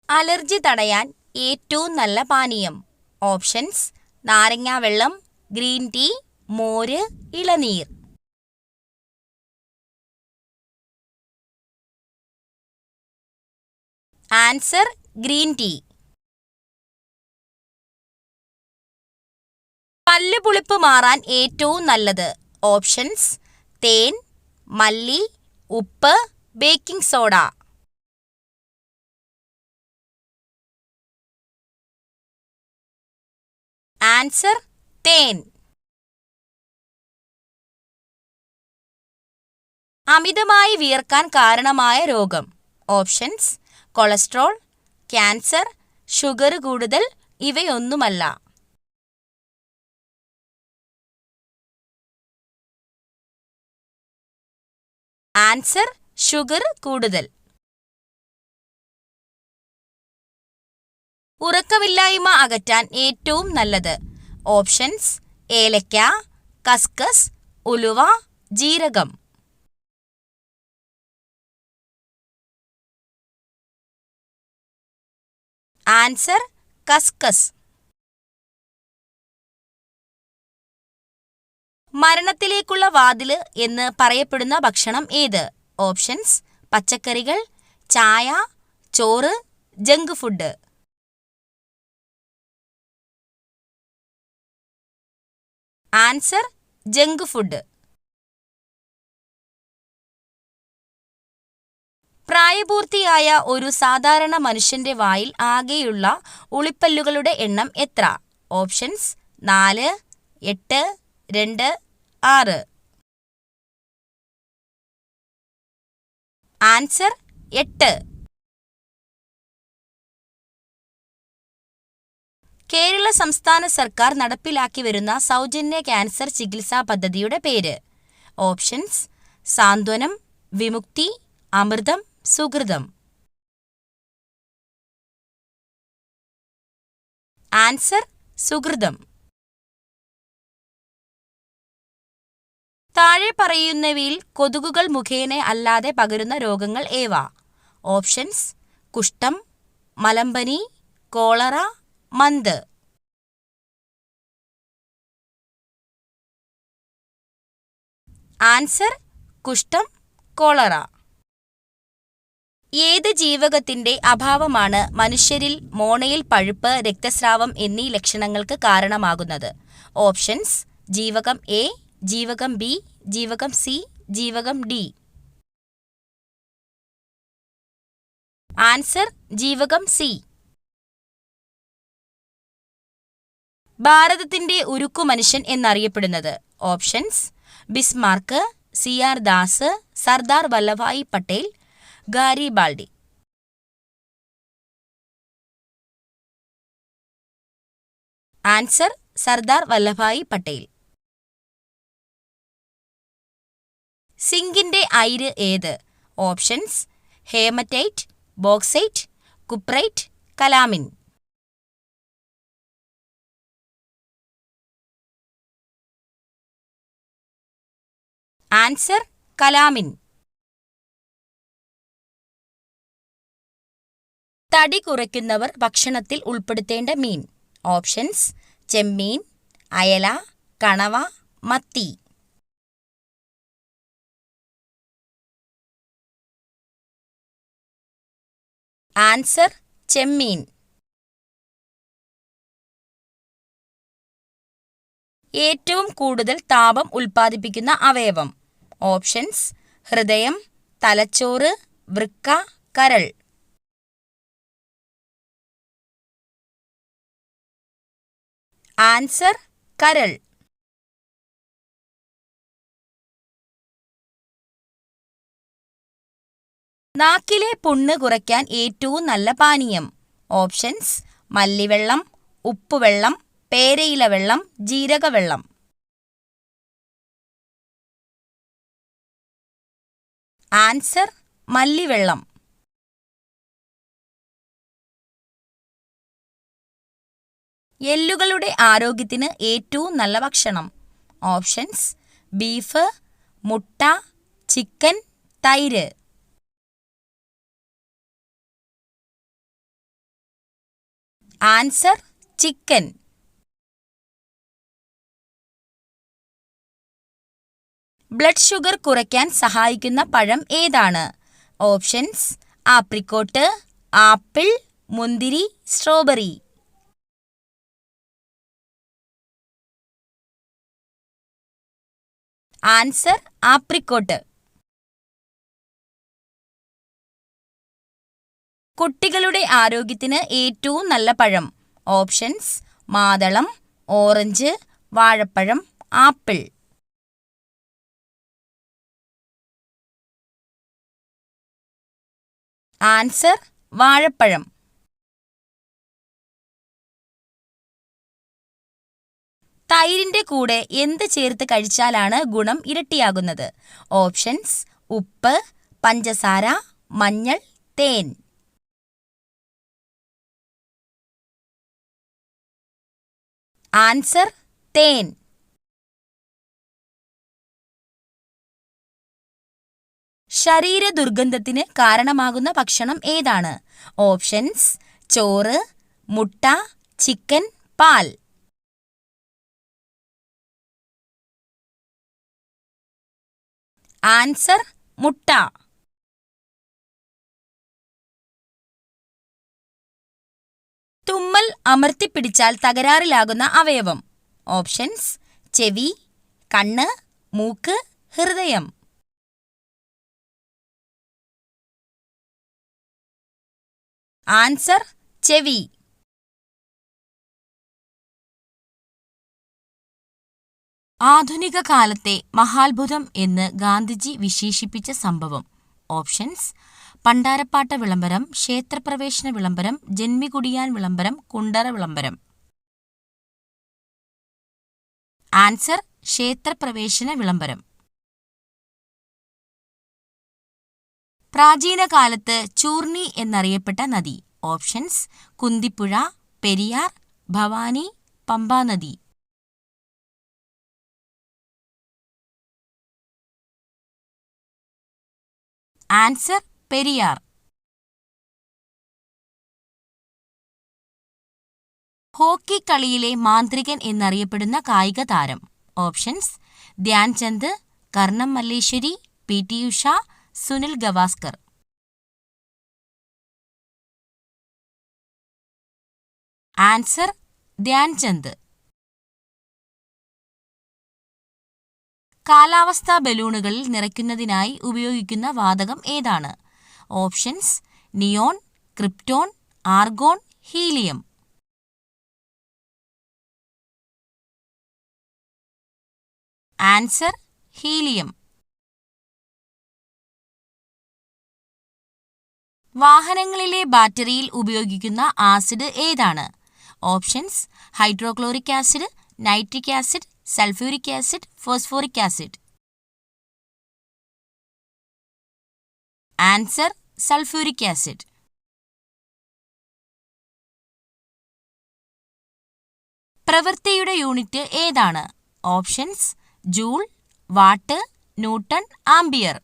Allergy തടയാൻ ഏറ്റവും നല്ല പാനീയം. ഓപ്ഷൻസ്: നാരങ്ങാവെള്ളം, ഗ്രീൻ ടീ, മോര്, ഇളനീർ. Answer: green tea. പല്ലുപുളിപ്പ് മാറാൻ ഏറ്റവും നല്ലത്. ഓപ്ഷൻസ്: തേൻ, മല്ലി, ഉപ്പ്, ബേക്കിംഗ് സോഡ. ആൻസർ: തേൻ. അമിതമായി വിയർക്കാൻ കാരണമായ രോഗം. ഓപ്ഷൻസ്: കൊളസ്ട്രോൾ, ക്യാൻസർ, ഷുഗർ കൂടുതൽ, ഇവയൊന്നുമല്ല. ആൻസർ: ഷുഗർ കൂടുതൽ. ഉറക്കമില്ലായ്മ അകറ്റാൻ ഏറ്റവും നല്ലത്. ഓപ്ഷൻസ്: ഏലക്ക, കസ്കസ്, ഉലുവ, ജീരകം. ആൻസർ: കസ്കസ്. മരണത്തിലേക്കുള്ള വാതില് എന്ന് പറയപ്പെടുന്ന ഭക്ഷണം ഏത്? ഓപ്ഷൻസ്: പച്ചക്കറികൾ, ചായ, ചോറ്, junk food. Answer: junk food. പ്രായപൂർത്തിയായ ഒരു സാധാരണ മനുഷ്യന്റെ വായിൽ ആകെയുള്ള ഉളിപ്പല്ലുകളുടെ എണ്ണം എത്ര? ഓപ്ഷൻസ്: 4, 8, 2, 6. ആൻസർ: 8. കേരള സംസ്ഥാന സർക്കാർ നടപ്പിലാക്കി വരുന്ന സൗജന്യ ക്യാൻസർ ചികിത്സാ പദ്ധതിയുടെ പേര്. ഓപ്ഷൻസ്: സാന്ത്വനം, വിമുക്തി, അമൃതം, സുകൃതം. ആൻസർ: സുകൃതം. താഴെ പറയുന്നവയിൽ കൊതുകുകൾ മുഖേന അല്ലാതെ പകരുന്ന രോഗങ്ങൾ ഏവ? ഓപ്ഷൻസ്: കുഷ്ഠം, മലമ്പനി, കോളറ, മന്ത്. ആൻസർ: കുഷ്ഠം, കോളറ. ഏത് ജീവകത്തിന്റെ അഭാവമാണ് മനുഷ്യരിൽ മോണയിൽ പഴുപ്പ്, രക്തസ്രാവം എന്നീ ലക്ഷണങ്ങൾക്ക് കാരണമാകുന്നത്? ഓപ്ഷൻസ്: ജീവകം എ, ജീവകം ബി, ജീവകം സി, ജീവകം ഡി. ആൻസർ: ജീവകം സി. ഭാരതത്തിന്റെ ഉരുക്കു മനുഷ്യൻ എന്നറിയപ്പെടുന്നത്? Options: Bismarck, C R. Das, Sardar Vallabhbhai Patel, Garibaldi. Answer: Sardar Vallabhbhai Patel. സിങ്കിന്റെ അയിര് ഏത്? Options: haematite, bauxite, cuprite, calamine. Answer: calamine. തടി കുറയ്ക്കുന്നവർ ഭക്ഷണത്തിൽ ഉൾപ്പെടുത്തേണ്ട മീൻ. ഓപ്ഷൻസ്: ചെമ്മീൻ, അയല, കണവ, മത്തി. ആൻസർ: ചെമ്മീൻ. ഏറ്റവും കൂടുതൽ താപം ഉൽപ്പാദിപ്പിക്കുന്ന അവയവം. ഓപ്ഷൻസ്: ഹൃദയം, തലച്ചോറ്, വൃക്ക, കരൾ. ആൻസർ: കരൾ. നാക്കിലെ പുണ്ണ് കുറയ്ക്കാൻ ഏറ്റവും നല്ല പാനീയം. ഓപ്ഷൻസ്: മല്ലിവെള്ളം, ഉപ്പുവെള്ളം, പേരയില വെള്ളം, ജീരകവെള്ളം. ആൻസർ: മല്ലിവെള്ളം. എല്ലുകളുടെ ആരോഗ്യത്തിന് ഏറ്റവും നല്ല ഭക്ഷണം. ഓപ്ഷൻസ്: ബീഫ്, മുട്ട, ചിക്കൻ, തൈര്. Answer chicken. ബ്ലഡ് ഷുഗർ കുറയ്ക്കാൻ സഹായിക്കുന്ന പഴം ഏതാണ്? ഓപ്ഷൻസ്: ആപ്രിക്കോട്ട്, ആപ്പിൾ, മുന്തിരി, സ്ട്രോബെറി. Answer apricot. കുട്ടികളുടെ ആരോഗ്യത്തിന് ഏറ്റവും നല്ല പഴം. ഓപ്ഷൻസ്: മാതളം, ഓറഞ്ച്, വാഴപ്പഴം, ആപ്പിൾ. ആൻസർ വാഴപ്പഴം. തൈരിന്റെ കൂടെ എന്ത് ചേർത്ത് കഴിച്ചാലാണ് ഗുണം ഇരട്ടിയാകുന്നത്? ഓപ്ഷൻസ്: ഉപ്പ്, പഞ്ചസാര, മഞ്ഞൾ, തേൻ. ആൻസർ തേൻ. ശരീര ദുർഗന്ധത്തിന് കാരണമാകുന്ന ഭക്ഷണം ഏതാണ്? ഓപ്ഷൻസ്: ചോറ്, മുട്ട, ചിക്കൻ, പാൽ. ആൻസർ മുട്ട. തുമ്മൽ അമർത്തിപ്പിടിച്ചാൽ തകരാറിലാകുന്ന അവയവം. ഓപ്ഷൻസ്: ചെവി, കണ്ണ്, മൂക്ക്, ഹൃദയം. ആൻസർ ചെവി. ആധുനിക കാലത്തെ മഹാത്ഭുതം എന്ന് ഗാന്ധിജി വിശേഷിപ്പിച്ച സംഭവം. ഓപ്ഷൻസ്: പണ്ടാരപ്പാട്ട വിളംബരം, ക്ഷേത്രപ്രവേശന വിളംബരം, ജന്മികുടിയാൻ വിളംബരം, കുണ്ടറ വിളംബരം. ആൻസർ ക്ഷേത്രപ്രവേശന വിളംബരം. പ്രാചീന കാലത്ത് ചൂർണി എന്നറിയപ്പെട്ട നദി. ഓപ്ഷൻസ്: കുന്തിപ്പുഴ, പെരിയാർ, ഭവാനി, പമ്പാനദി. ആൻസർ പെരിയാർ. ഹോക്കി കളിയിലെ മാന്ത്രികൻ എന്നറിയപ്പെടുന്ന കായിക താരം. Options: Dhyan Chand, Karnam Malleswari, P T. Usha, Sunil Gavaskar. Answer Dhyan Chand. കാലാവസ്ഥാ ബലൂണുകളിൽ നിറയ്ക്കുന്നതിനായി ഉപയോഗിക്കുന്ന വാതകം ഏതാണ്? Options: neon, krypton, argon, helium. Answer helium. വാഹനങ്ങളിലെ ബാറ്ററിയിൽ ഉപയോഗിക്കുന്ന ആസിഡ് ഏതാണ്? Options: hydrochloric acid, nitric acid, sulphuric acid, phosphoric acid. Answer sulphuric acid. പ്രവൃത്തിയുടെ യൂണിറ്റ് ഏതാണ്? Options: joule, watt, newton, ampere.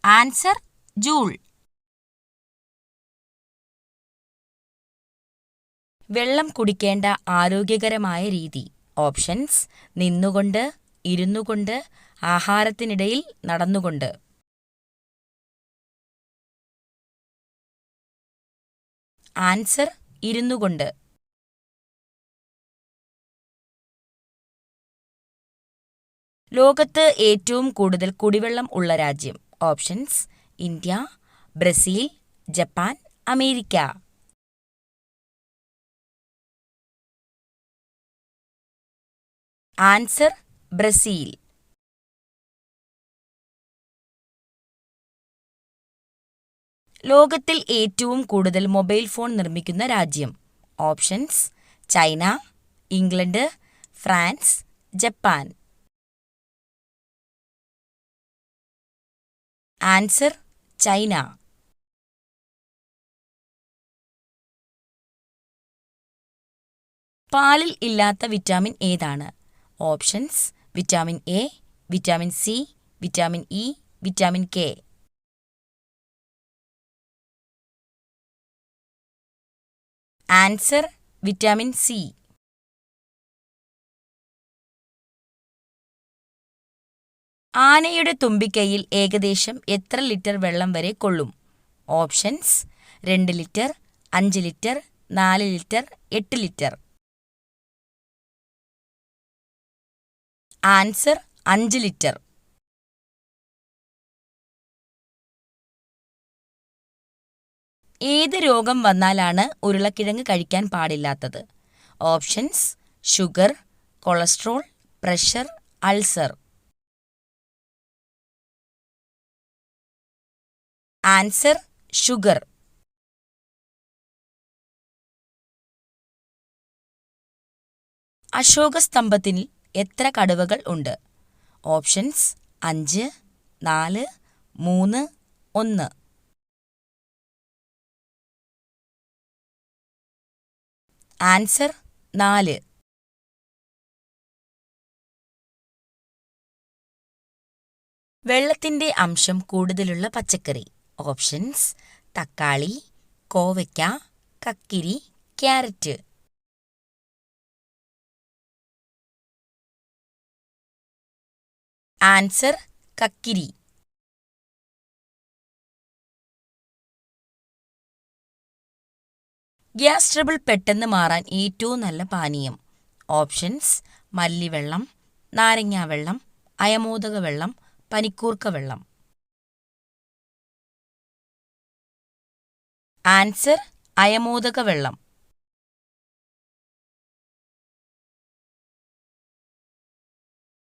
Answer joule. വെള്ളം കുടിക്കേണ്ട ആരോഗ്യകരമായ രീതി. ഓപ്ഷൻസ്: നിന്നുകൊണ്ട്, ഇരുന്നുകൊണ്ട്, ആഹാരത്തിനിടയിൽ നടന്നുകൊണ്ട്. ആൻസർ ഇരുന്നുകൊണ്ട്. ലോകത്ത് ഏറ്റവും കൂടുതൽ കുടിവെള്ളം ഉള്ള രാജ്യം. Options: India, Brazil, Japan, America. Answer Brazil. ലോകത്തിൽ ഏറ്റവും കൂടുതൽ മൊബൈൽ ഫോൺ നിർമ്മിക്കുന്ന രാജ്യം. Options: China, England, France, Japan. Answer China. പാലിൽ ഇല്ലാത്ത വിറ്റാമിൻ ഏതാണ്? Options: vitamin A, vitamin C, vitamin E, vitamin K. Answer vitamin C. ആനയുടെ തുമ്പിക്കൈയിൽ ഏകദേശം എത്ര ലിറ്റർ വെള്ളം വരെ കൊള്ളും? Options 2 litre, 5 litre, 4 litre, 8 litre. Answer 5 litre. ഏത് രോഗം വന്നാലാണ് ഉരുളക്കിഴങ്ങ് കഴിക്കാൻ പാടില്ലാത്തത്? Options sugar, cholesterol, pressure, ulcer. Answer sugar. അശോകസ്തംഭത്തിൽ എത്ര കടുവകൾ ഉണ്ട്? ഓപ്ഷൻസ് 5, 4, 3, 1. ആൻസർ 4. വെള്ളത്തിന്റെ അംശം കൂടുതലുള്ള പച്ചക്കറി. ഓപ്ഷൻസ് തക്കാളി, കോവയ്ക്ക, കക്കിരി, ക്യാരറ്റ്. ആൻസർ കക്കിരി. ഗ്യാസ് ട്രബിൾ പെട്ടെന്ന് മാറാൻ ഏറ്റവും നല്ല പാനീയം. ഓപ്ഷൻസ് മല്ലിവെള്ളം, നാരങ്ങാവെള്ളം, അയമോദക വെള്ളം, പനിക്കൂർക്ക വെള്ളം. ആൻസർ അയമോദക വെള്ളം.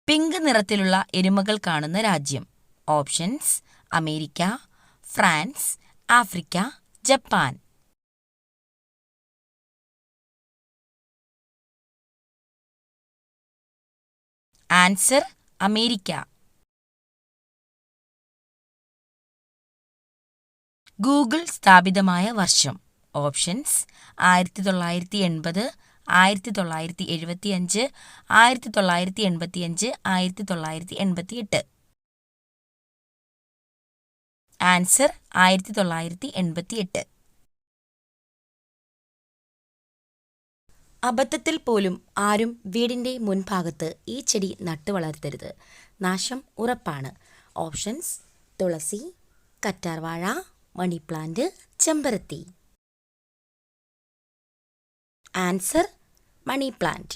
പിങ്ക് നിറത്തിലുള്ള എരുമകൾ കാണുന്ന രാജ്യം. Options America, France, Africa, Japan. Answer America. Google സ്ഥാപിതമായ വർഷം. ഓപ്ഷൻസ് 1980, 1975, 1985, 1988. ആൻസർ 1988. അബദ്ധത്തിൽ പോലും ആരും വീടിൻ്റെ മുൻഭാഗത്ത് ഈ ചെടി നട്ടുവളർത്തരുത്. നാശം ഉറപ്പാണ്. ഓപ്ഷൻസ് തുളസി, കറ്റാർവാഴ, മണി പ്ലാന്റ്, ചെമ്പരത്തി. Answer money plant.